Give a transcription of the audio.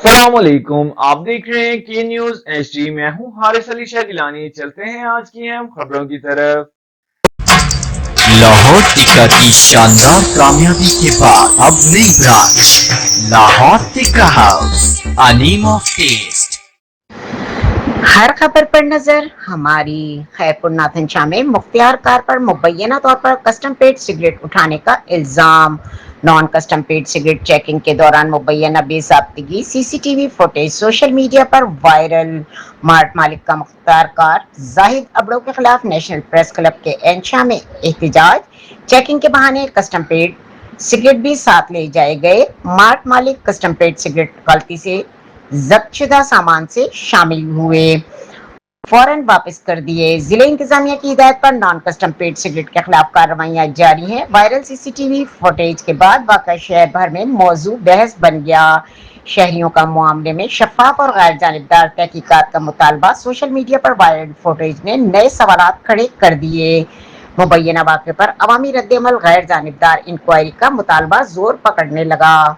अस्सलामुअलैकुम। आप देख रहे हैं के न्यूज एचडी। मैं हूं हारिस अली शाह गिलानी। चलते हैं आज की अहम खबरों की तरफ। लाहौर टिक्का की शानदार कामयाबी के बाद अब नई branch Lahore tikka house, a name of taste. हर खबर पर नजर हमारी। खैरपुर नाथनशाह में मुख्तियार कार पर मुबैना तौर पर कस्टम पेड सिगरेट उठाने का इल्जाम। Non custom paid cigarette checking के दौरान मुबैना बेज़ाब्तगी सीसीटीवी फुटेज सोशल मीडिया पर वायरल। मार्ट मालिक का मुख्तियार कार जाहिद अबड़ो के खिलाफ नेशनल प्रेस क्लब के एंशा में एहतजाज। चेकिंग के बहाने कस्टम पेड सिगरेट भी साथ ले जाए गए। मार्ट मालिक कस्टम पेड सिगरेट गलती से जब्तशुदा सामान से शामिल हुए, फौरन वापस कर दिए। जिले इंतजामिया की हिदायत पर नॉन कस्टम पेड सिगरेट के खिलाफ कार्रवाइयां जारी हैं। वायरल सीसीटीवी फुटेज के बाद वाक़ा शहर भर में मौजू बहस बन गया। शहरियों का मामले में शफाफ और गैर जानिबदार तहकीकात का मुतालबा। सोशल मीडिया पर वायरल फुटेज ने नए सवालात खड़े कर दिए। मुबैना वाक़े पर अवामी रद्द अमल, गैर जानिबदार इंक्वायरी का मुतालबा जोर पकड़ने लगा।